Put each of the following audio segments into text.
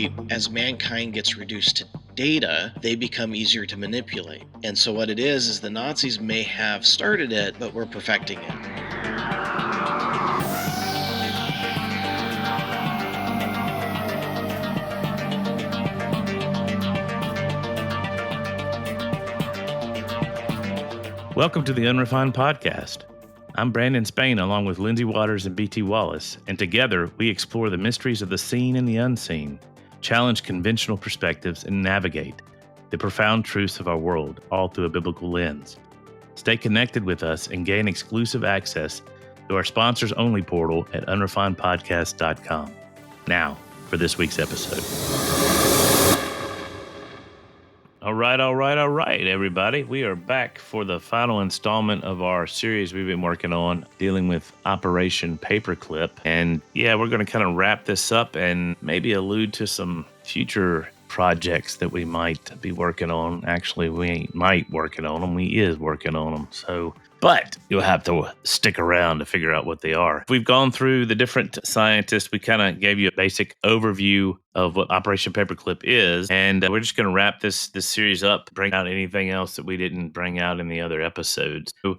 essentially, as mankind gets reduced to data, they become easier to manipulate. And so what it is the Nazis may have started it, but we're perfecting it. Welcome to the Unrefined Podcast. I'm Brandon Spain along with Lindsay Waters and BT Wallace, and together we explore the mysteries of the seen and the unseen, challenge conventional perspectives, and navigate the profound truths of our world, all through a biblical lens. Stay connected with us and gain exclusive access to our sponsors-only portal at unrefinedpodcast.com. Now, for this week's episode. All right, everybody. We are back for the final installment of our series we've been working on dealing with Operation Paperclip. And yeah, we're going to kind of wrap this up and maybe allude to some future projects that we might be working on. Actually, we ain't might working on them. We is working on them. But you'll have to stick around to figure out what they are. We've gone through the different scientists. We kind of gave you a basic overview of what Operation Paperclip is. And we're just going to wrap this series up, bring out anything else that we didn't bring out in the other episodes. So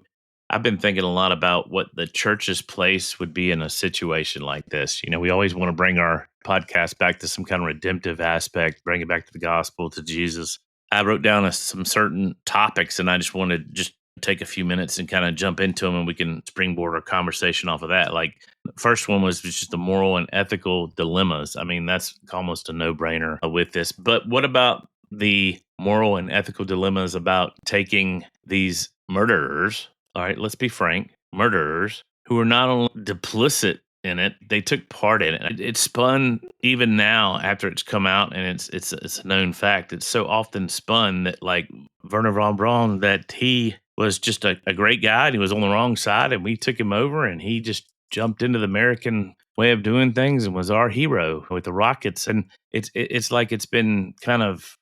I've been thinking a lot about what the church's place would be in a situation like this. You know, we always want to bring our podcast back to some kind of redemptive aspect, bring it back to the gospel, to Jesus. I wrote down some certain topics, and I just wanted to take a few minutes and kind of jump into them, and we can springboard our conversation off of that. Like, the first one was just the moral and ethical dilemmas. I mean, that's almost a no-brainer with this. But what about the moral and ethical dilemmas about taking these murderers? All right, let's be frank, murderers who are not only duplicit in it, they took part in it. It's spun even now after it's come out, and it's a known fact. It's so often spun that, like, Werner von Braun, that he was just a great guy, and he was on the wrong side, and we took him over, and he just jumped into the American way of doing things and was our hero with the rockets. And it's like it's been kind of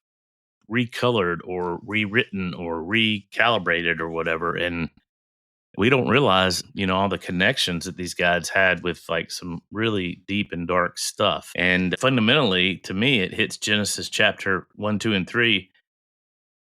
recolored or rewritten or recalibrated or whatever, and we don't realize, you know, all the connections that these guys had with like some really deep and dark stuff. And fundamentally, to me, it hits Genesis chapter 1, 2, and 3,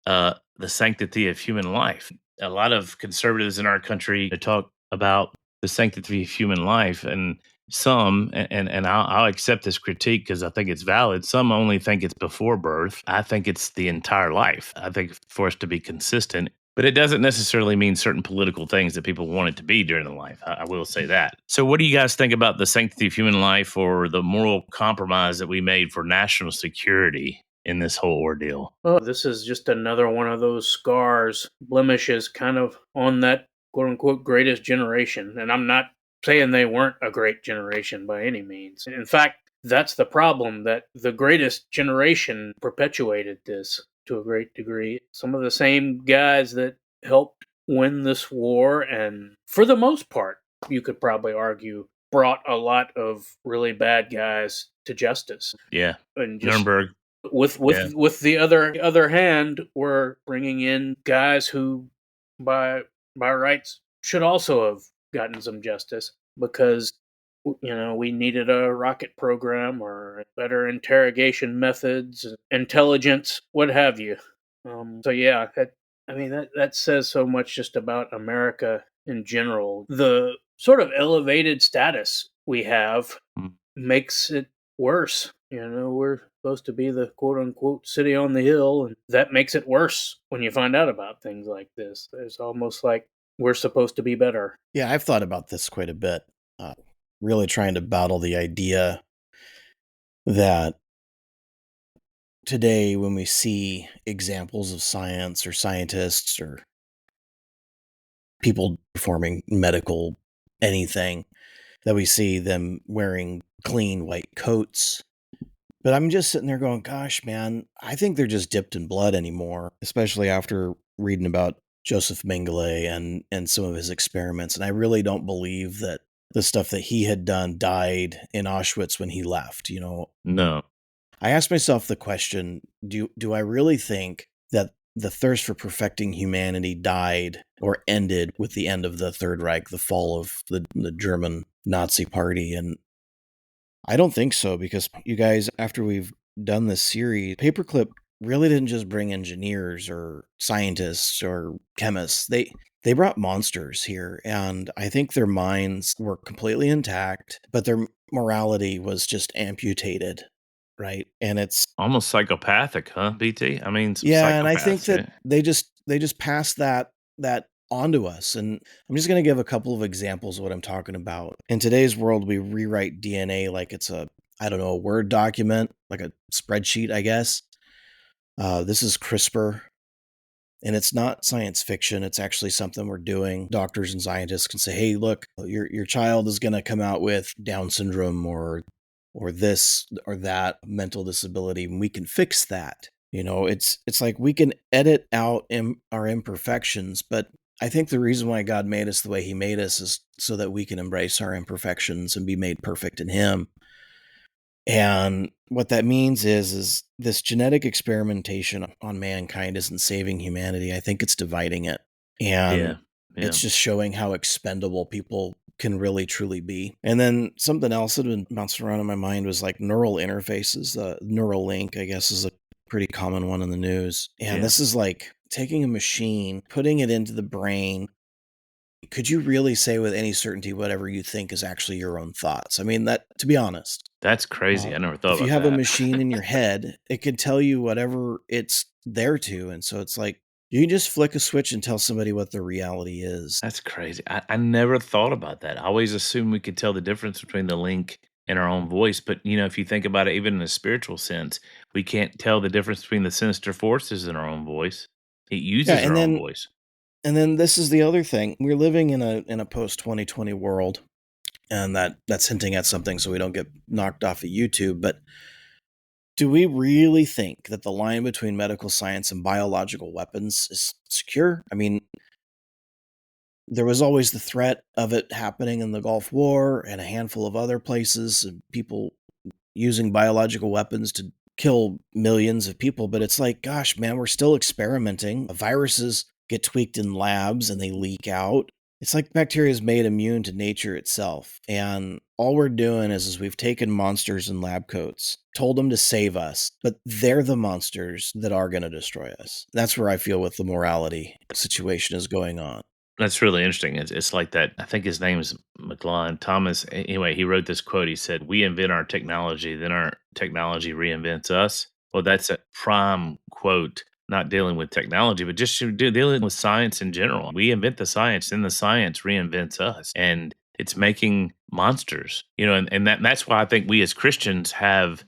the sanctity of human life. A lot of conservatives in our country talk about the sanctity of human life, and some, and I'll accept this critique because I think it's valid. Some only think it's before birth. I think it's the entire life. I think for us to be consistent, but it doesn't necessarily mean certain political things that people want it to be during the life. I will say that. So what do you guys think about the sanctity of human life, or the moral compromise that we made for national security in this whole ordeal? Oh, this is just another one of those scars, blemishes kind of on that quote-unquote greatest generation. And I'm not saying they weren't a great generation by any means. In fact, that's the problem, that the greatest generation perpetuated this to a great degree. Some of the same guys that helped win this war, and for the most part, you could probably argue, brought a lot of really bad guys to justice. Yeah, and just Nuremberg. With the other hand, we're bringing in guys who, by rights, should also have gotten some justice, because, you know, we needed a rocket program or better interrogation methods, intelligence, what have you. So yeah, that says so much just about America in general. The sort of elevated status we have makes it worse. You know, we're supposed to be the quote-unquote city on the hill, and that makes it worse when you find out about things like this. It's almost like we're supposed to be better. Yeah, I've thought about this quite a bit, really trying to battle the idea that today, when we see examples of science or scientists or people performing medical anything, that we see them wearing clean white coats. But I'm just sitting there going, gosh, man, I think they're just dipped in blood anymore, especially after reading about Joseph Mengele and some of his experiments. And I really don't believe that the stuff that he had done died in Auschwitz when he left, you know? No. I asked myself the question, do I really think that the thirst for perfecting humanity died or ended with the end of the Third Reich, the fall of the German Nazi Party? And I don't think so, because you guys, after we've done this series, Paperclip really didn't just bring engineers or scientists or chemists. They brought monsters here, and I think their minds were completely intact, but their morality was just amputated, right? And it's Almost psychopathic, huh, BT? I mean, some yeah, and I think psychopaths. that Yeah. they just pass that onto us. And I'm just going to give a couple of examples of what I'm talking about. In today's world, we rewrite DNA like it's a I don't know, a Word document, like a spreadsheet, I guess. This is CRISPR, and it's not science fiction. It's actually something we're doing. Doctors and scientists can say, "Hey, look, your child is going to come out with Down syndrome or this or that mental disability, and we can fix that." You know, it's like we can edit out our imperfections, but I think the reason why God made us the way He made us is so that we can embrace our imperfections and be made perfect in Him. And what that means is this genetic experimentation on mankind isn't saving humanity. I think it's dividing it. And Yeah. it's just showing how expendable people can really truly be. And then something else that had been bouncing around in my mind was like neural interfaces. Neuralink, I guess, is a pretty common one in the news. And Yeah. this is like taking a machine, putting it into the brain. Could you really say with any certainty whatever you think is actually your own thoughts? I mean, that, to be honest, That's crazy. I never thought if you about have a that. machine in your head, it could tell you whatever it's there to. And so it's like you can just flick a switch and tell somebody what the reality is. That's crazy. I never thought about that. I always assumed we could tell the difference between the link and our own voice. But, if you think about it, even in a spiritual sense, we can't tell the difference between the sinister forces in our own voice. It Yeah, uses our own voice. and then this is the other thing. We're living in a post 2020 world, and that's hinting at something so we don't get knocked off of YouTube. But do we really think that the line between medical science and biological weapons is secure? I mean, there was always the threat of it happening in the Gulf War and a handful of other places, and people using biological weapons to kill millions of people. But it's like, gosh, man, we're still experimenting. Viruses get tweaked in labs and they leak out. It's like bacteria is made immune to nature itself. And all we're doing is we've taken monsters in lab coats, told them to save us, but they're the monsters that are going to destroy us. That's where I feel with the morality situation is going on. That's really interesting. It's like that. I think his name is McLean Thomas. Anyway, he wrote this quote. He said, "We invent our technology, then our technology reinvents us." Well, that's a prime quote. Not dealing with technology, but just dealing with science in general. We invent the science, then the science reinvents us, and it's making monsters. And that's why I think we as Christians have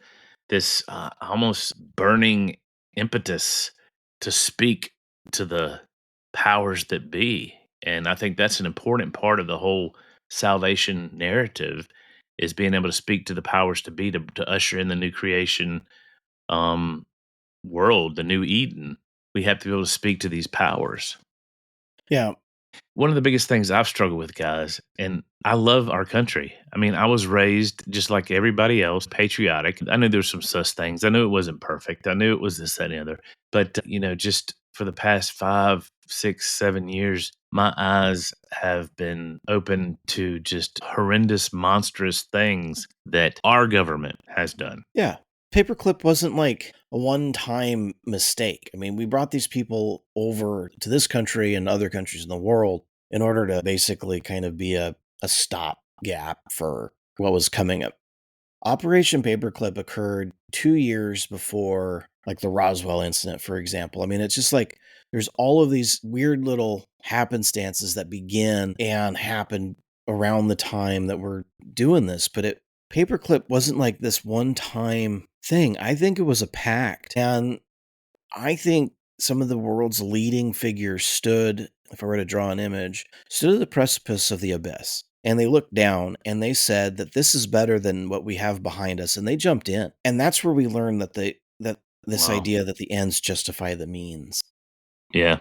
this almost burning impetus to speak to the powers that be. And I think that's an important part of the whole salvation narrative is being able to speak to the powers to be to usher in the new creation um, world, the new Eden. We have to be able to speak to these powers. Yeah. One of the biggest things I've struggled with, guys, and I love our country. I mean, I was raised just like everybody else, patriotic. I knew there were some sus things. I knew it wasn't perfect. I knew it was this, that, and the other. But, just for the past 5, 6, 7 years, my eyes have been open to just horrendous, monstrous things that our government has done. Yeah. Paperclip wasn't like a one-time mistake. I mean, we brought these people over to this country and other countries in the world in order to basically kind of be a stopgap for what was coming up. Operation Paperclip occurred 2 years before, like, the Roswell incident, for example. I mean, it's just like there's all of these weird little happenstances that begin and happen around the time that we're doing this. But Paperclip wasn't like this one-time thing. I think it was a pact. And I think some of the world's leading figures stood, if I were to draw an image, stood at the precipice of the abyss. And they looked down and they said that this is better than what we have behind us. And they jumped in. And that's where we learned that this Wow. idea that the ends justify the means. Yeah.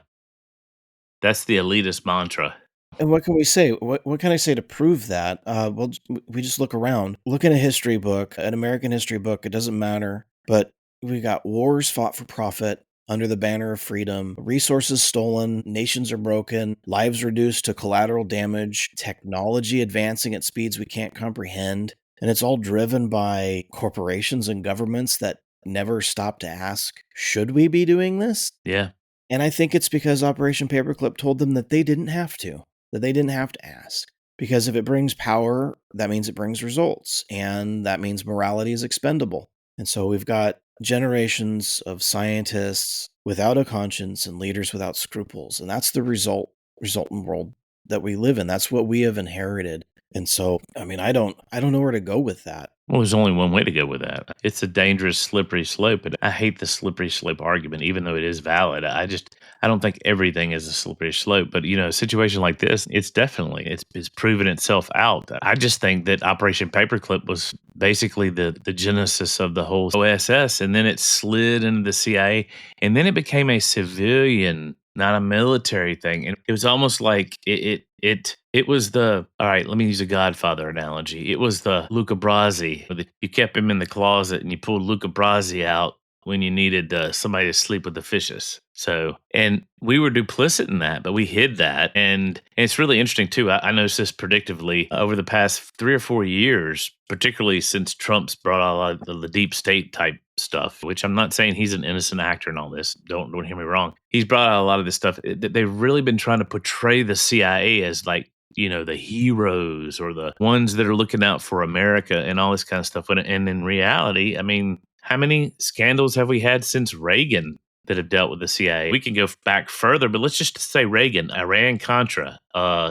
That's the elitist mantra. And what can we say? What can I say to prove that? Well, we just look around. Look in a history book, an American history book. It doesn't matter. But we got wars fought for profit under the banner of freedom, resources stolen, nations are broken, lives reduced to collateral damage, technology advancing at speeds we can't comprehend. And it's all driven by corporations and governments that never stop to ask, should we be doing this? Yeah. And I think it's because Operation Paperclip told them that they didn't have to, that they didn't have to ask. Because if it brings power, that means it brings results, and that means morality is expendable. And so we've got generations of scientists without a conscience and leaders without scruples, and that's the resultant world that we live in. That's what we have inherited. And so, I mean, I don't know where to go with that. Well, there's only one way to go with that. It's a dangerous, slippery slope. And I hate the slippery slope argument, even though it is valid. I don't think everything is a slippery slope. But, a situation like this, it's proven itself out. I just think that Operation Paperclip was basically the genesis of the whole OSS. And then it slid into the CIA. And then it became a civilian, not a military thing. And it was almost like it was all right, let me use a Godfather analogy. It was the Luca Brasi. You kept him in the closet and you pulled Luca Brasi out when you needed somebody to sleep with the fishes. So, and we were duplicit in that, but we hid that. And it's really interesting too. I noticed this predictively over the past 3 or 4 years, particularly since Trump's brought out a lot of the deep state type stuff, which I'm not saying he's an innocent actor in all this. Don't hear me wrong. He's brought out a lot of this stuff. They've really been trying to portray the CIA as like, the heroes or the ones that are looking out for America and all this kind of stuff. And in reality, I mean, how many scandals have we had since Reagan that have dealt with the CIA? We can go back further, but let's just say Reagan, Iran-Contra.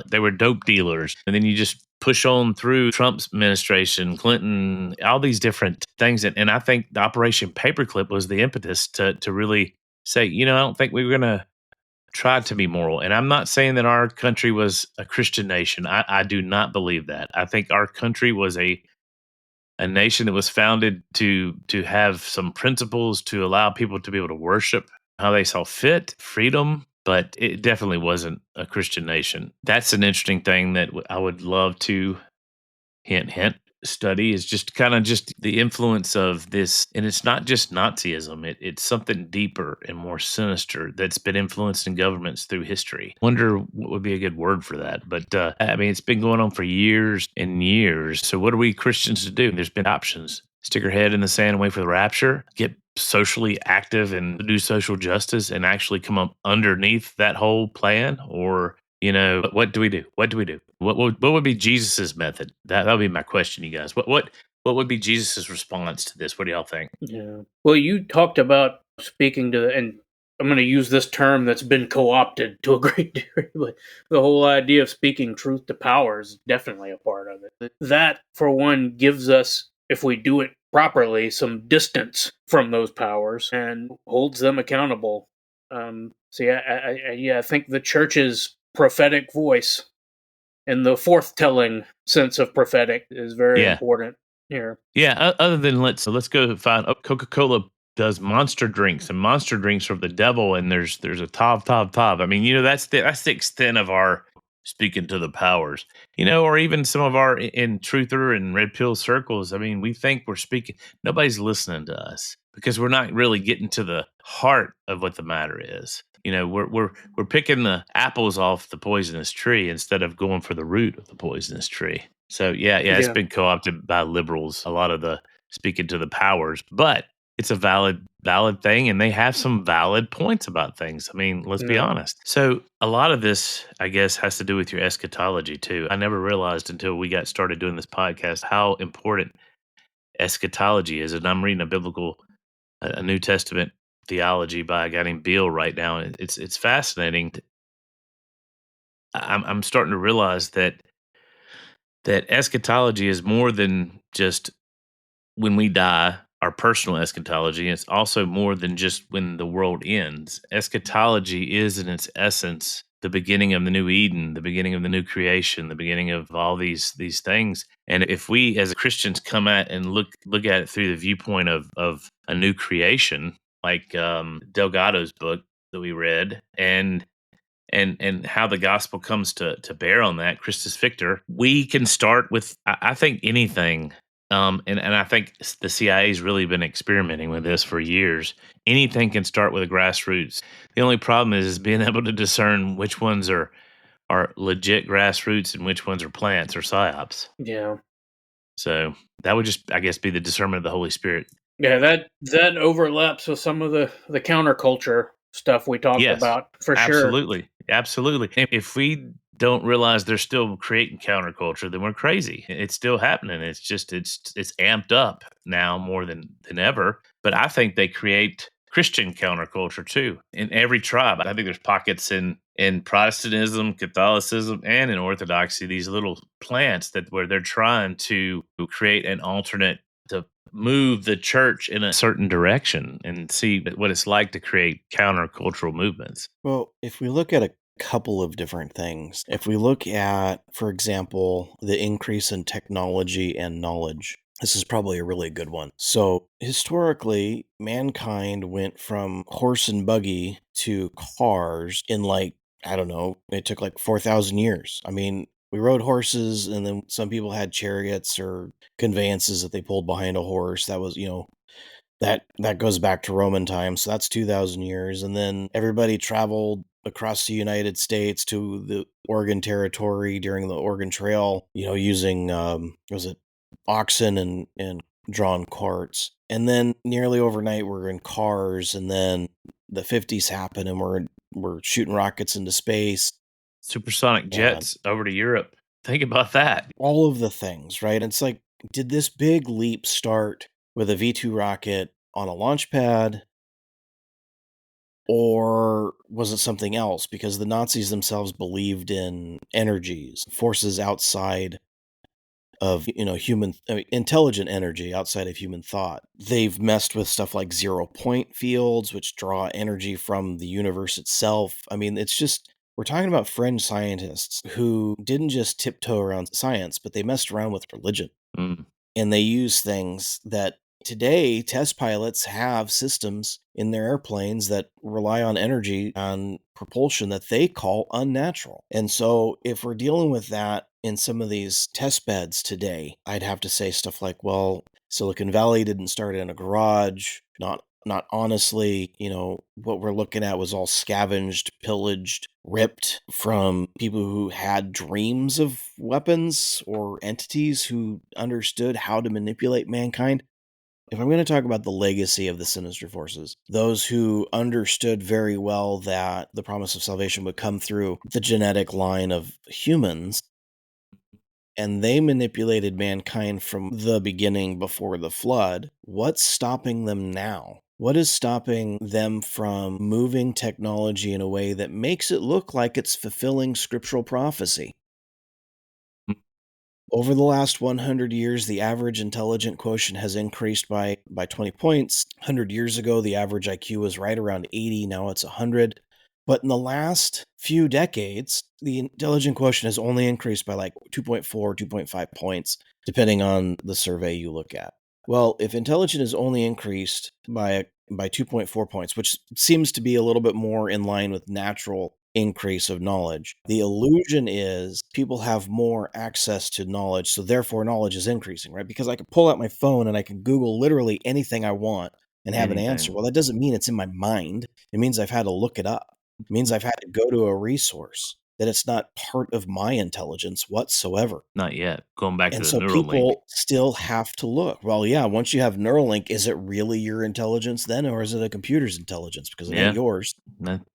They were dope dealers. And then you just push on through Trump's administration, Clinton, all these different things. And I think the Operation Paperclip was the impetus to really say, I don't think we were going to try to be moral. And I'm not saying that our country was a Christian nation. I do not believe that. I think our country was a nation that was founded to have some principles to allow people to be able to worship how they saw fit, freedom, but it definitely wasn't a Christian nation. That's an interesting thing that I would love to hint study, is just kind of just the influence of this. And it's not just Nazism. It's something deeper and more sinister that's been influenced in governments through history. Wonder what would be a good word for that. But I mean, it's been going on for years and years. So what are we Christians to do? There's been options. Stick your head in the sand and wait for the rapture, get socially active and do social justice and actually come up underneath that whole plan? Or what do we do? What do we do? What would be Jesus's method? That would be my question, you guys. What would be Jesus's response to this? What do y'all think? Yeah. Well, you talked about speaking to, and I'm going to use this term that's been co-opted to a great degree, but the whole idea of speaking truth to power is definitely a part of it. That, for one, gives us, if we do it properly, some distance from those powers and holds them accountable. I think the church's prophetic voice and the forth-telling sense of prophetic is very important here. Yeah. Other than let's go find Coca-Cola does monster drinks, and monster drinks are the devil, and there's a top. I mean, that's the extent of our speaking to the powers, or even some of our in truther and red pill circles. I mean, we think we're speaking. Nobody's listening to us because we're not really getting to the heart of what the matter is. We're picking the apples off the poisonous tree instead of going for the root of the poisonous tree. So it's been co-opted by liberals, a lot of the speaking to the powers, but it's a valid thing, and they have some valid points about things. I mean, let's be honest. So a lot of this, I guess, has to do with your eschatology too. I never realized until we got started doing this podcast how important eschatology is. And I'm reading a New Testament theology by a guy named Beale right now, and it's fascinating. I'm starting to realize that eschatology is more than just when we die, our personal eschatology. It's also more than just when the world ends. Eschatology is, in its essence, the beginning of the new Eden, the beginning of the new creation, the beginning of all these things. And if we as Christians come at and look at it through the viewpoint of a new creation, like Delgado's book that we read, and how the gospel comes to bear on that, Christus Victor, we can start with, I think, anything. And I think the CIA's really been experimenting with this for years. Anything can start with a grassroots. The only problem is being able to discern which ones are legit grassroots and which ones are plants or psyops. Yeah. So that would just, I guess, be the discernment of the Holy Spirit. Yeah, that overlaps with some of the counterculture stuff we talked Yes, about for sure. absolutely, absolutely. If we don't realize they're still creating counterculture, then we're crazy. It's still happening. It's just it's amped up now more than ever. But I think they create Christian counterculture too in every tribe. I think there's pockets in Protestantism, Catholicism, and in Orthodoxy. These little plants that where they're trying to create an alternate to move the church in a certain direction and see what it's like to create countercultural movements. Well, if we look at a couple of different things, if we look at, for example, the increase in technology and knowledge, this is probably a really good one. So, historically, mankind went from horse and buggy to cars in like, I don't know, it took like 4,000 years. I mean, we rode horses, and then some people had chariots or conveyances that they pulled behind a horse. That was, that goes back to Roman times, so that's 2,000 years. And then everybody traveled across the United States to the Oregon Territory during the Oregon Trail, using was it oxen and drawn carts. And then nearly overnight, we're in cars, and then the 50s happen, and we're shooting rockets into space. Supersonic Yeah. jets over to Europe. Think about that. All of the things, right? It's like, did this big leap start with a V2 rocket on a launch pad, or was it something else? Because the Nazis themselves believed in energies, forces outside of intelligent energy outside of human thought. They've messed with stuff like 0 point fields, which draw energy from the universe itself. I mean, it's just, we're talking about fringe scientists who didn't just tiptoe around science, but they messed around with religion. Mm. And they use things that today test pilots have systems in their airplanes that rely on energy on propulsion that they call unnatural. And so if we're dealing with that in some of these test beds today, I'd have to say stuff like, well, Silicon Valley didn't start in a garage, not honestly. What we're looking at was all scavenged, pillaged, ripped from people who had dreams of weapons or entities who understood how to manipulate mankind. If I'm going to talk about the legacy of the sinister forces, those who understood very well that the promise of salvation would come through the genetic line of humans, and they manipulated mankind from the beginning before the flood, what's stopping them now? What is stopping them from moving technology in a way that makes it look like it's fulfilling scriptural prophecy? Over the last 100 years, the average intelligent quotient has increased by 20 points. 100 years ago, the average IQ was right around 80. Now it's 100. But in the last few decades, the intelligent quotient has only increased by like 2.4, 2.5 points, depending on the survey you look at. Well, if intelligence is only increased by 2.4 points, which seems to be a little bit more in line with natural increase of knowledge, the illusion is people have more access to knowledge, so therefore knowledge is increasing, right? Because I can pull out my phone and I can Google literally anything I want and have an answer. Well, that doesn't mean it's in my mind. It means I've had to look it up. It means I've had to go to a resource, that it's not part of my intelligence whatsoever. Not yet. Going back And to the so Neuralink. people still have to look. Well, yeah, once you have Neuralink, is it really your intelligence then, or is it a computer's intelligence? Because it ain't yours.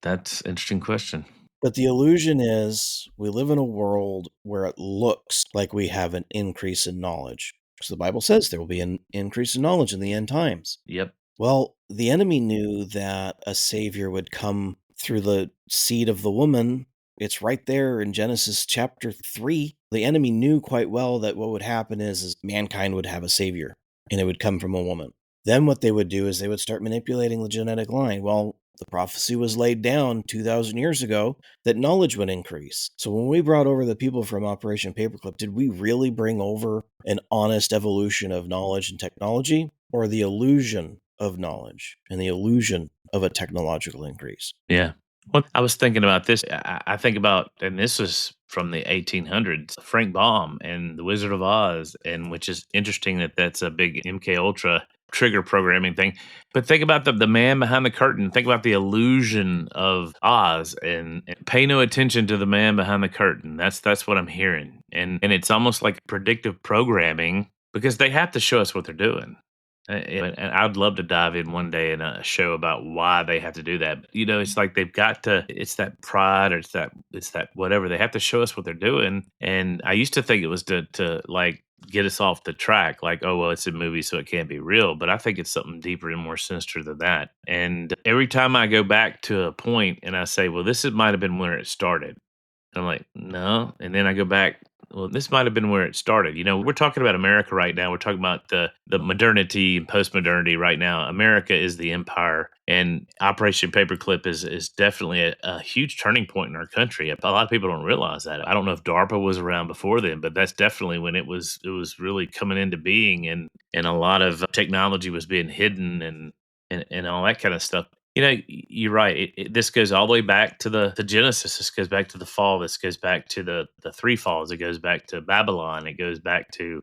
That's an interesting question. But the illusion is we live in a world where it looks like we have an increase in knowledge. Because the Bible says there will be an increase in knowledge in the end times. Yep. Well, the enemy knew that a savior would come through the seed of the woman. It's right there in Genesis chapter 3. The enemy knew quite well that what would happen is mankind would have a savior, and it would come from a woman. Then what they would do is they would start manipulating the genetic line. Well, the prophecy was laid down 2,000 years ago that knowledge would increase. So when we brought over the people from Operation Paperclip, did we really bring over an honest evolution of knowledge and technology, or the illusion of knowledge and the illusion of a technological increase? Yeah. Well, I was thinking about this. I think about, and this was from the 1800s, Frank Baum and The Wizard of Oz, and which is interesting that that's a big MK Ultra trigger programming thing. But think about the man behind the curtain. Think about the illusion of Oz, and pay no attention to the man behind the curtain. That's what I'm hearing, and it's almost like predictive programming, because they have to show us what they're doing. And I'd love to dive in one day in a show about why they have to do that. It's like they've got to. It's that pride, or it's that whatever. They have to show us what they're doing. And I used to think it was to like get us off the track. Like, oh well, it's a movie, so it can't be real. But I think it's something deeper and more sinister than that. And every time I go back to a point and I say, well, might have been where it started. And I'm like, no. And then I go back, well, this might have been where it started. We're talking about America right now. We're talking about the modernity and post-modernity right now. America is the empire, and Operation Paperclip is definitely a huge turning point in our country. A lot of people don't realize that. I don't know if DARPA was around before then, but that's definitely when it was really coming into being, and a lot of technology was being hidden and all that kind of stuff. You're right. This goes all the way back to the Genesis. This goes back to the fall. This goes back to the three falls. It goes back to Babylon. It goes back to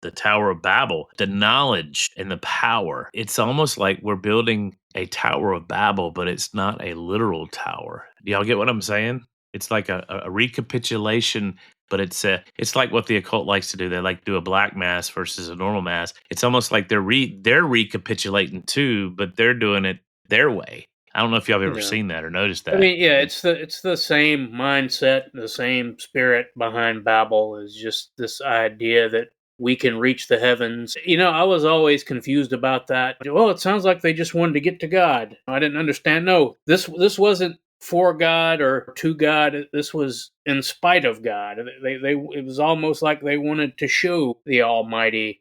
the Tower of Babel. The knowledge and the power. It's almost like we're building a Tower of Babel, but it's not a literal tower. Do y'all get what I'm saying? It's like a recapitulation, but it's like what the occult likes to do. They like to do a black mass versus a normal mass. It's almost like they're recapitulating too, but they're doing it their way. I don't know if y'all have ever seen that or noticed that. I mean, yeah, it's the same mindset, the same spirit behind Babel is just this idea that we can reach the heavens. I was always confused about that. Well, it sounds like they just wanted to get to God. I didn't understand. No, this wasn't for God or to God. This was in spite of God. It was almost like they wanted to show the Almighty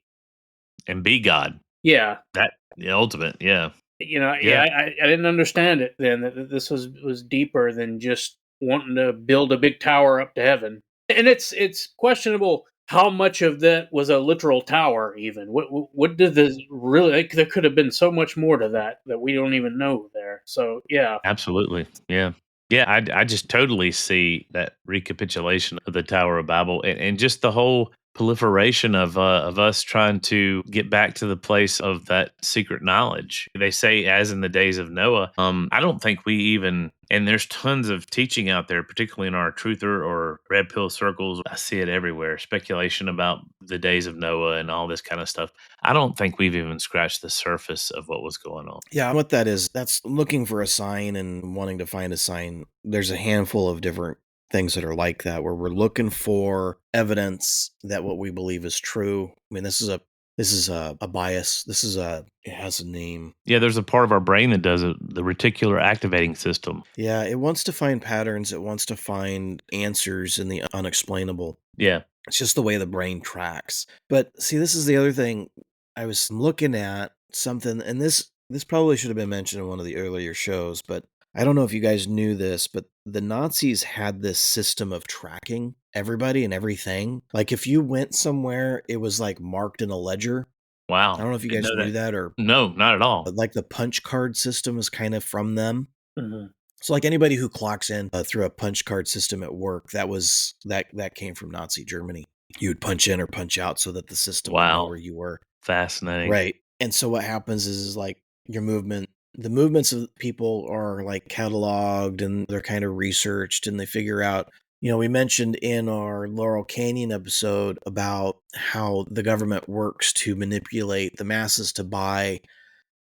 and be God. Yeah, that the ultimate. Yeah. I didn't understand it then. That this was deeper than just wanting to build a big tower up to heaven. And it's questionable how much of that was a literal tower. Even what did this really? There could have been so much more to that we don't even know there. So yeah, absolutely, yeah. I just totally see that recapitulation of the Tower of Babel and just the whole proliferation of us trying to get back to the place of that secret knowledge. They say, as in the days of Noah. I don't think we even. And there's tons of teaching out there, particularly in our truther or red pill circles. I see it everywhere. Speculation about the days of Noah and all this kind of stuff. I don't think we've even scratched the surface of what was going on. Yeah, what that is, that's looking for a sign and wanting to find a sign. There's a handful of different things that are like that, where we're looking for evidence that what we believe is true. I mean, this is a bias. It has a name. Yeah, there's a part of our brain that does it, the reticular activating system. Yeah, it wants to find patterns. It wants to find answers in the unexplainable. Yeah. It's just the way the brain tracks. But see, this is the other thing. I was looking at something, and this probably should have been mentioned in one of the earlier shows, but I don't know if you guys knew this, but the Nazis had this system of tracking everybody and everything. Like if you went somewhere, it was like marked in a ledger. Wow. I don't know if you guys knew that or... No, not at all. But like the punch card system is kind of from them. Mm-hmm. So like anybody who clocks in through a punch card system at work, that came from Nazi Germany. You would punch in or punch out so that the system would know where you were. Fascinating. Right. And so what happens is like your movement, the movements of people are like cataloged and they're kind of researched and they figure out, we mentioned in our Laurel Canyon episode about how the government works to manipulate the masses to buy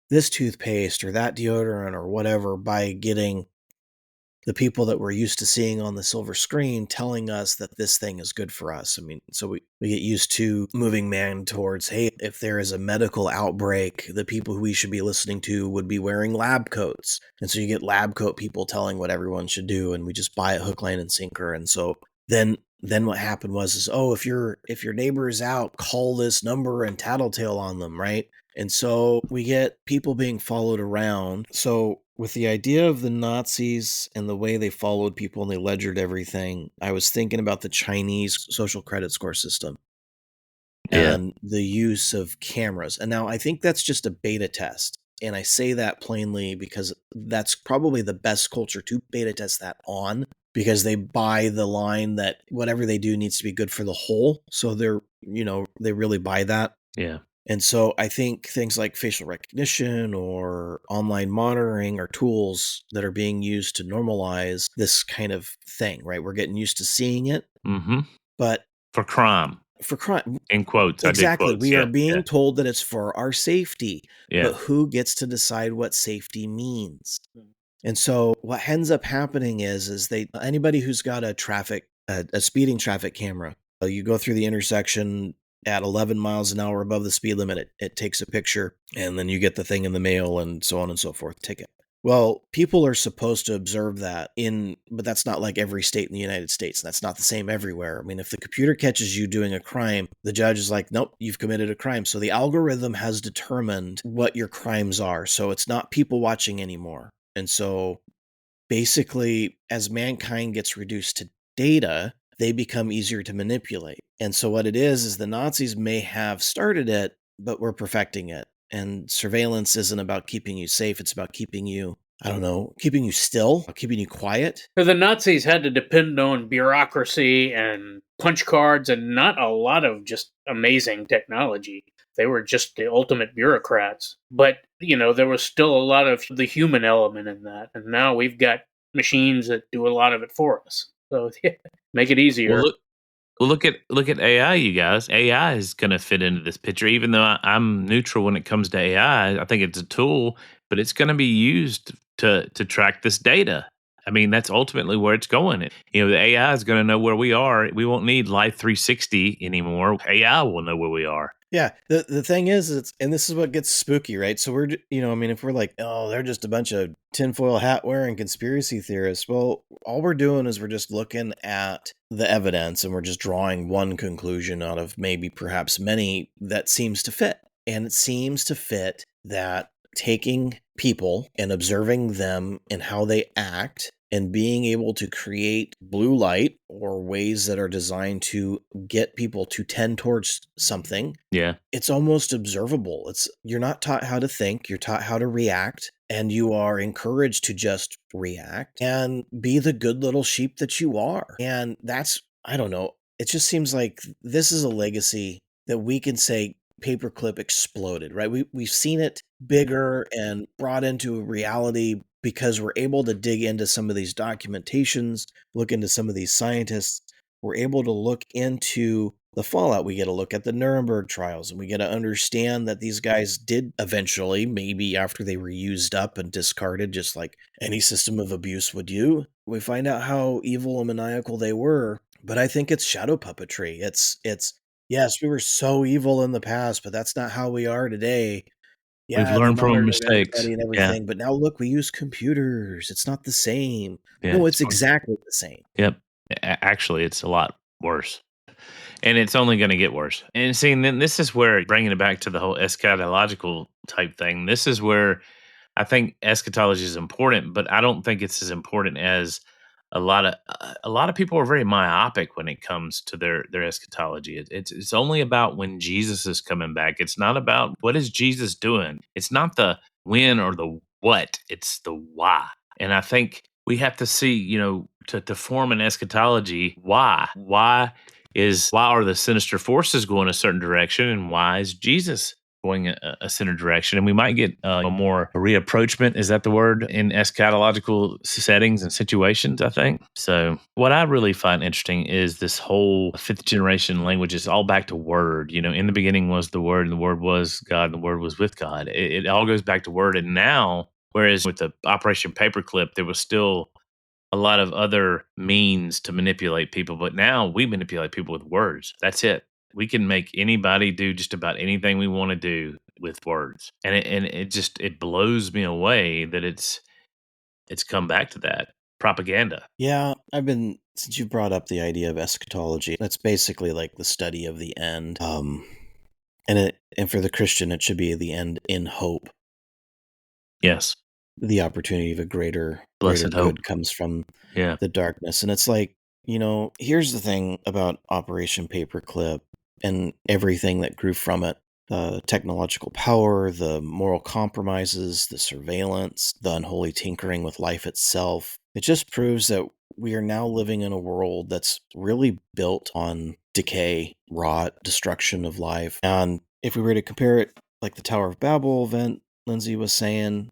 this toothpaste or that deodorant or whatever by getting the people that we're used to seeing on the silver screen telling us that this thing is good for us. I mean, so we get used to moving man towards, hey, if there is a medical outbreak, the people who we should be listening to would be wearing lab coats. And so you get lab coat people telling what everyone should do, and we just buy it hook, line, and sinker. And so then what happened was if your neighbor is out, call this number and tattletale on them, right? And so we get people being followed around. So with the idea of the Nazis and the way they followed people and they ledgered everything, I was thinking about the Chinese social credit score system and the use of cameras. And now I think that's just a beta test. And I say that plainly because that's probably the best culture to beta test that on, because they buy the line that whatever they do needs to be good for the whole. So they really buy that. Yeah. And so I think things like facial recognition or online monitoring are tools that are being used to normalize this kind of thing, right? We're getting used to seeing it. Mm-hmm. But for crime. for crime. In quotes, I did Exactly. quotes. We Yeah, are being yeah, told that it's for our safety, yeah. but who gets to decide what safety means? Mm. And so what ends up happening is anybody who's got a speeding traffic camera, you go through the intersection at 11 miles an hour above the speed limit, it takes a picture, and then you get the thing in the mail and so on and so forth, ticket. Well, people are supposed to observe that but that's not like every state in the United States. That's not the same everywhere. I mean, if the computer catches you doing a crime, the judge is like, nope, you've committed a crime. So the algorithm has determined what your crimes are. So it's not people watching anymore. And so basically, as mankind gets reduced to data, they become easier to manipulate. And so what it is the Nazis may have started it, but we're perfecting it. And surveillance isn't about keeping you safe. It's about keeping you, I don't know, keeping you still, keeping you quiet. So the Nazis had to depend on bureaucracy and punch cards and not a lot of just amazing technology. They were just the ultimate bureaucrats. But, there was still a lot of the human element in that. And now we've got machines that do a lot of it for us. So make it easier. Well, look at AI, you guys. AI is going to fit into this picture. Even though I'm neutral when it comes to AI, I think it's a tool, but it's going to be used to track this data. I mean, that's ultimately where it's going. The AI is going to know where we are. We won't need Life 360 anymore. AI will know where we are. Yeah, the thing is, and this is what gets spooky, right? So if we're like, oh, they're just a bunch of tinfoil hat wearing conspiracy theorists. Well, all we're doing is we're just looking at the evidence and we're just drawing one conclusion out of maybe perhaps many that seems to fit. And it seems to fit that taking people and observing them and how they act and being able to create blue light or ways that are designed to get people to tend towards something. Yeah. It's almost observable. You're not taught how to think, you're taught how to react, and you are encouraged to just react and be the good little sheep that you are. And I don't know, it just seems like this is a legacy that we can say Paperclip exploded, right? We've seen it bigger and brought into reality because we're able to dig into some of these documentations, look into some of these scientists. We're able to look into the fallout. We get to look at the Nuremberg trials, and we get to understand that these guys did eventually, maybe after they were used up and discarded, just like any system of abuse would do. We find out how evil and maniacal they were, but I think it's shadow puppetry. It's yes, we were so evil in the past, but that's not how we are today. We've Yeah, they learned from our monitored mistakes. everybody and Yeah. everything, but now look, we use computers. It's not the same. Yeah, No, it's it's fine. exactly the same. Yep. Actually, it's a lot worse. And it's only going to get worse. And seeing then this is where bringing it back to the whole eschatological type thing. This is where I think eschatology is important, but I don't think it's as important as a lot of people are very myopic when it comes to their eschatology. It's only about when Jesus is coming back. It's not about what is Jesus doing. It's not the when or the what. It's the why. And I think we have to see, to form an eschatology, why? Why are the sinister forces going a certain direction, and why is Jesus going a certain direction? And we might get a more reapproachment, is that the word, in eschatological settings and situations, I think. So what I really find interesting is this whole fifth generation language is all back to word. In the beginning was the word, and the word was God, and the word was with God. It all goes back to word. And now, whereas with the Operation Paperclip, there was still a lot of other means to manipulate people, but now we manipulate people with words. That's it. We can make anybody do just about anything we want to do with words, and it blows me away that it's come back to that propaganda. Yeah, since you brought up the idea of eschatology, that's basically like the study of the end. And for the Christian, it should be the end in hope. Yes, The opportunity of a greater blessed hope. good comes from Yeah, the darkness. And it's like, here's the thing about Operation Paperclip and everything that grew from it. The technological power, the moral compromises, the surveillance, the unholy tinkering with life itself. It just proves that we are now living in a world that's really built on decay, rot, destruction of life. And if we were to compare it like the Tower of Babel event Lindsay was saying,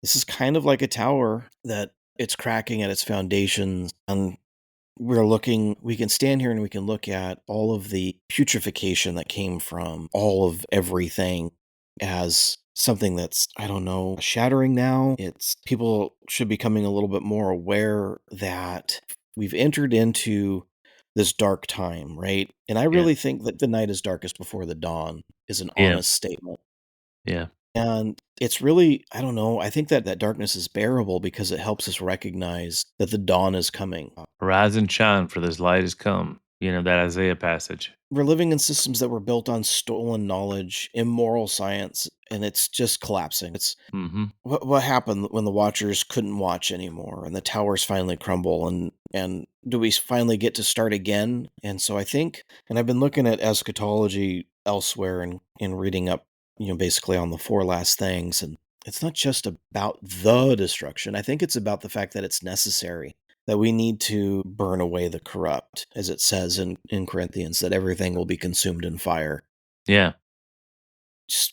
this is kind of like a tower that it's cracking at its foundations, and we can stand here and we can look at all of the putrefaction that came from all of everything as something that's, I don't know, shattering now. It's people should be becoming a little bit more aware that we've entered into this dark time, right? And I really think that the night is darkest before the dawn is an Yeah. honest statement. Yeah. And it's really, I don't know, I think that that darkness is bearable because it helps us recognize that the dawn is coming. Rise and shine, for this light has come. You know, that Isaiah passage. We're living in systems that were built on stolen knowledge, immoral science, and it's just collapsing. It's Mm-hmm. what happened when the Watchers couldn't watch anymore and the towers finally crumble, and do we finally get to start again? And so I think, and I've been looking at eschatology elsewhere and reading up, basically on the four last things, and it's not just about the destruction. I think it's about the fact that it's necessary, that we need to burn away the corrupt, as it says in Corinthians, that everything will be consumed in fire. Yeah.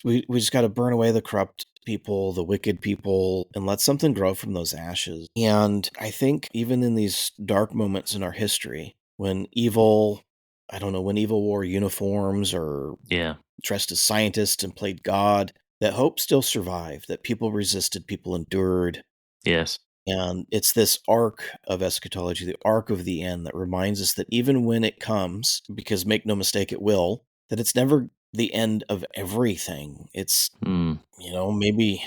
We just got to burn away the corrupt people, the wicked people, and let something grow from those ashes. And I think even in these dark moments in our history, when evil wore uniforms or Yeah. dressed as scientists and played God, that hope still survived, that people resisted, people endured. Yes. And it's this arc of eschatology, the arc of the end, that reminds us that even when it comes, because make no mistake, it will, that it's never the end of everything. It's, maybe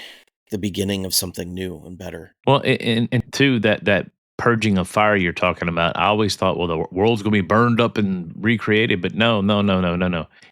the beginning of something new and better. Well, and too, that purging of fire you're talking about, I always thought, well, the world's going to be burned up and recreated, but no.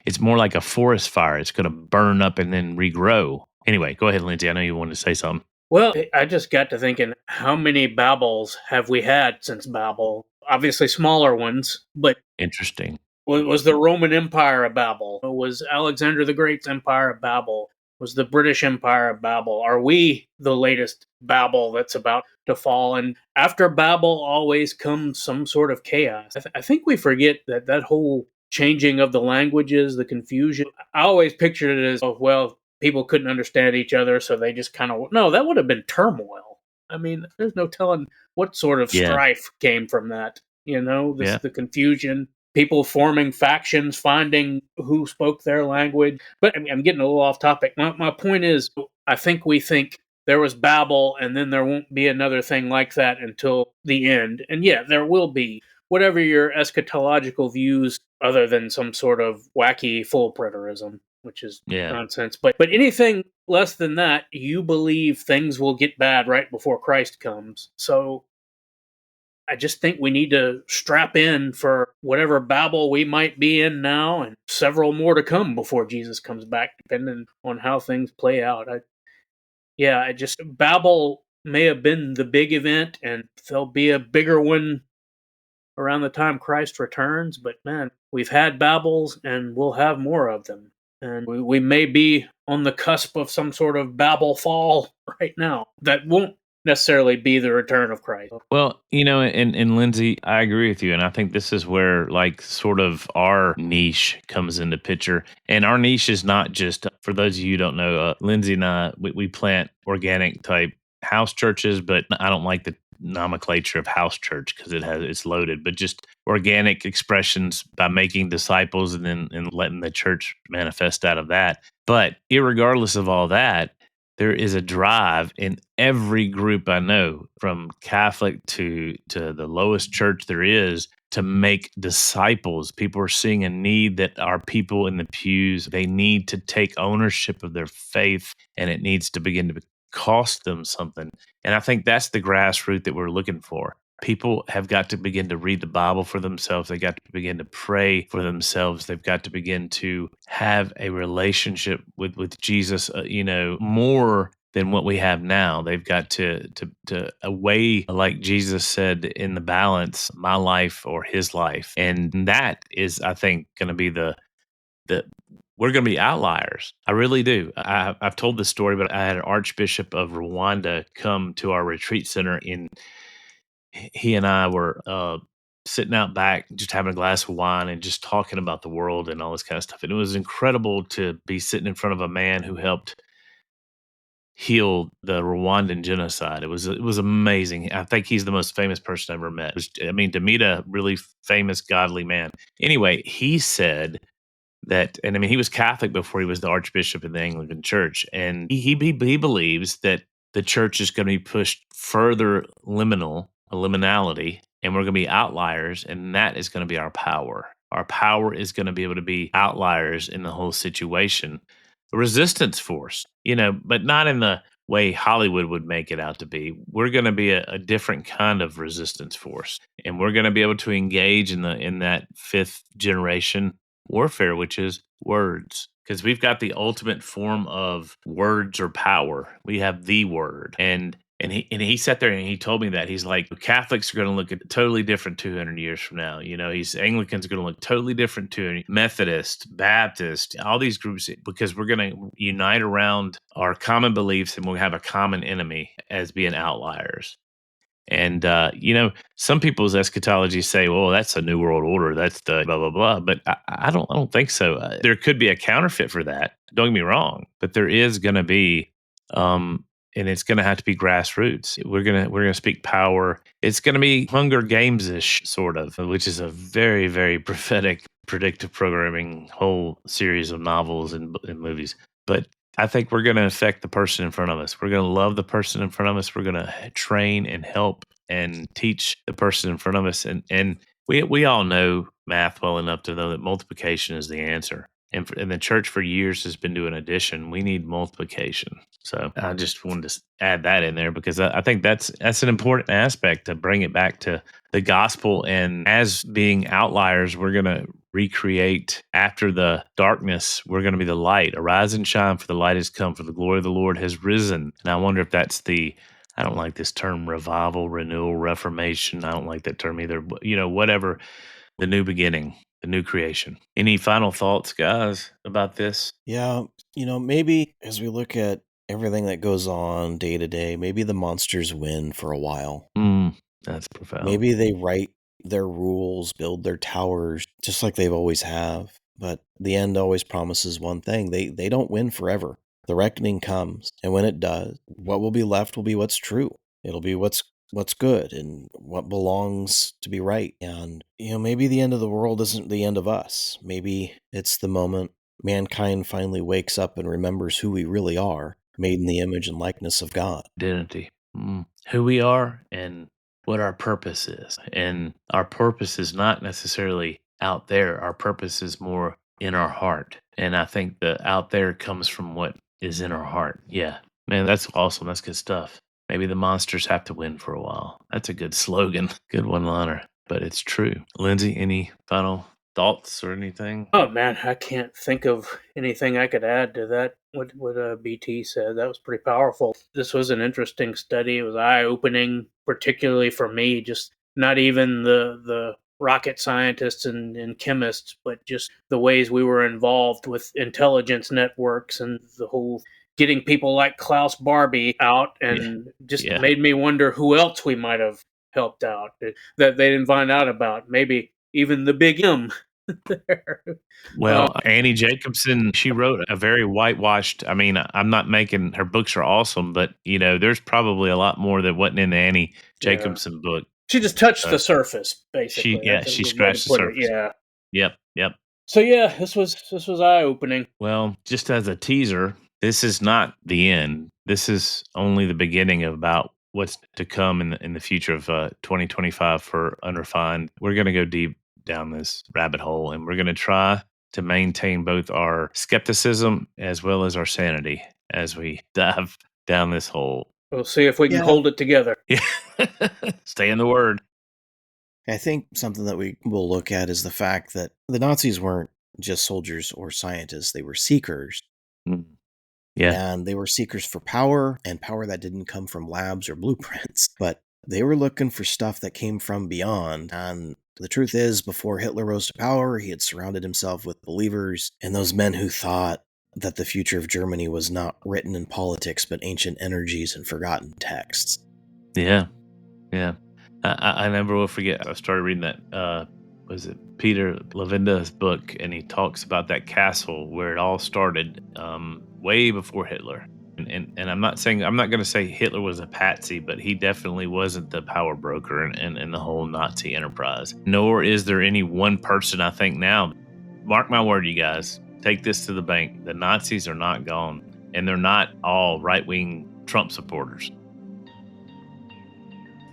It's more like a forest fire. It's going to burn up and then regrow. Anyway, go ahead, Lindsay. I know you wanted to say something. Well, I just got to thinking, how many Babels have we had since Babel? Obviously smaller ones, but Interesting. was the Roman Empire a Babel? Was Alexander the Great's empire a Babel? Was the British Empire a Babel? Are we the latest Babel that's about to fall? And after Babel always comes some sort of chaos. I think we forget that whole changing of the languages, the confusion. I always pictured it as, oh, well, people couldn't understand each other, so they just kind of... No, that would have been turmoil. I mean, there's no telling what sort of strife came from that. The confusion, people forming factions, finding who spoke their language. But I'm getting a little off topic. My point is, I think we think there was Babel, and then there won't be another thing like that until the end. And yeah, there will be. Whatever your eschatological views, other than some sort of wacky full preterism, which is nonsense. But anything less than that, you believe things will get bad right before Christ comes. So I just think we need to strap in for whatever Babel we might be in now, and several more to come before Jesus comes back, depending on how things play out. Babel may have been the big event, and there'll be a bigger one around the time Christ returns. But man, we've had Babels, and we'll have more of them. And we may be on the cusp of some sort of Babel fall right now that won't necessarily be the return of Christ. Well, and Lindsay, I agree with you. And I think this is where, like, sort of our niche comes into picture. And our niche is not just, for those of you who don't know, Lindsay and I, we plant organic type house churches, but I don't like the nomenclature of house church because it's loaded, but just organic expressions by making disciples and letting the church manifest out of that. But irregardless of all that, there is a drive in every group I know, from Catholic to the lowest church there is, to make disciples. People are seeing a need that our people in the pews, they need to take ownership of their faith, and it needs to begin to cost them something. And I think that's the grassroots that we're looking for. People have got to begin to read the Bible for themselves. They got to begin to pray for themselves. They've got to begin to have a relationship with Jesus, more than what we have now. They've got to weigh, like Jesus said, in the balance, my life or his life. And that is, I think, going to be we're going to be outliers. I really do. I've told this story, but I had an Archbishop of Rwanda come to our retreat center, and he and I were sitting out back, just having a glass of wine and just talking about the world and all this kind of stuff. And it was incredible to be sitting in front of a man who helped heal the Rwandan genocide. It was amazing. I think he's the most famous person I ever met. To meet a really famous, godly man. Anyway, he said that, and I mean, he was Catholic before he was the Archbishop in the Anglican Church, and he believes that the church is going to be pushed further liminality, and we're going to be outliers, and that is going to be our power. Our power is going to be able to be outliers in the whole situation, a resistance force, but not in the way Hollywood would make it out to be. We're going to be a different kind of resistance force, and we're going to be able to engage in that fifth generation warfare, which is words, because we've got the ultimate form of words or power. We have the word, and he sat there and he told me that he's like, Catholics are going to look at totally different 200 years from now. He's Anglicans are going to look totally different to Methodist, Baptist, all these groups, because we're going to unite around our common beliefs, and we'll have a common enemy as being outliers. And, some people's eschatology say, well, that's a new world order. That's the blah, blah, blah. But I don't think so. There could be a counterfeit for that. Don't get me wrong. But there is going to be, and it's going to have to be grassroots. We're going to speak power. It's going to be Hunger Games-ish, sort of, which is a very, very prophetic, predictive programming whole series of novels and movies. But I think we're going to affect the person in front of us. We're going to love the person in front of us. We're going to train and help and teach the person in front of us. And we all know math well enough to know that multiplication is the answer. And the church for years has been doing addition. We need multiplication. So I just wanted to add that in there, because I think that's an important aspect to bring it back to the gospel. And as being outliers, we're going to recreate after the darkness. We're going to be the light. Arise and shine, for the light has come, for the glory of the Lord has risen. And I wonder if that's I don't like this term, revival, renewal, reformation. I don't like that term either. But, whatever, the new beginning, the new creation. Any final thoughts, guys, about this? Yeah, maybe as we look at everything that goes on day to day, maybe the monsters win for a while. That's profound. Maybe they write their rules, build their towers, just like they've always have. But the end always promises one thing. They don't win forever. The reckoning comes, and when it does, what will be left will be what's true. It'll be what's good and what belongs to be right. And, maybe the end of the world isn't the end of us. Maybe it's the moment mankind finally wakes up and remembers who we really are, made in the image and likeness of God. Identity. Who we are and what our purpose is. And our purpose is not necessarily out there. Our purpose is more in our heart. And I think the out there comes from what is in our heart. Yeah. Man, that's awesome. That's good stuff. Maybe the monsters have to win for a while. That's a good slogan. Good one-liner. But it's true. Lindsay, any final thoughts or anything? Oh man, I can't think of anything I could add to that. What BT said, that was pretty powerful. This was an interesting study. It was eye-opening, particularly for me. Just not even the rocket scientists and chemists, but just the ways we were involved with intelligence networks and the whole getting people like Klaus Barbie out, and made me wonder who else we might have helped out that they didn't find out about. Maybe even the Big M. There. Well, Annie Jacobson, she wrote a very whitewashed. I mean, I'm not making her books are awesome, but there's probably a lot more that wasn't in the Annie Jacobson book. She just touched the surface, basically. She scratched the surface. Yep. So this was eye opening. Well, just as a teaser, this is not the end. This is only the beginning of about what's to come in the future of 2025 for Unrefined. We're going to go deep down this rabbit hole, and we're going to try to maintain both our skepticism as well as our sanity as we dive down this hole. We'll see if we can hold it together. Stay in the word. I think something that we will look at is the fact that the Nazis weren't just soldiers or scientists. They were seekers. Yeah. And they were seekers for power, and power that didn't come from labs or blueprints. But they were looking for stuff that came from beyond. And the truth is, before Hitler rose to power, he had surrounded himself with believers and those men who thought that the future of Germany was not written in politics, but ancient energies and forgotten texts. Yeah. I never will forget. I started reading that, was it Peter Levenda's book, and he talks about that castle where it all started way before Hitler. And I'm not going to say Hitler was a patsy, but he definitely wasn't the power broker in the whole Nazi enterprise. Nor is there any one person, I think now. Mark my word, you guys, take this to the bank. The Nazis are not gone, and they're not all right-wing Trump supporters.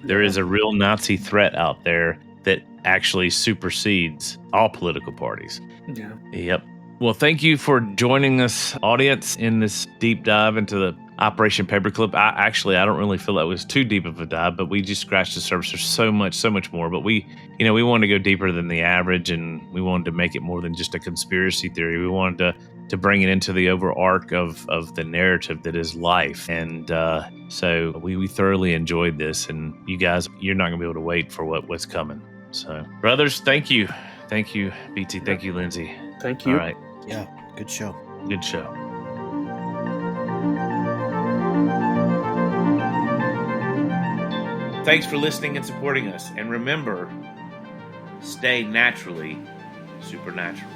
There is a real Nazi threat out there that actually supersedes all political parties. Yeah. Yep. Well, thank you for joining us, audience, in this deep dive into the Operation Paperclip. I don't really feel that was too deep of a dive, but we just scratched the surface. There's so much more. But we wanted to go deeper than the average, and we wanted to make it more than just a conspiracy theory. We wanted to bring it into the overarch of the narrative that is life. And so we thoroughly enjoyed this. And you guys, you're not going to be able to wait for what's coming. So, brothers, thank you. Thank you, BT. Thank you, Lindsay. Thank you. All right. Yeah, good show. Good show. Thanks for listening and supporting us. And remember, stay naturally supernatural.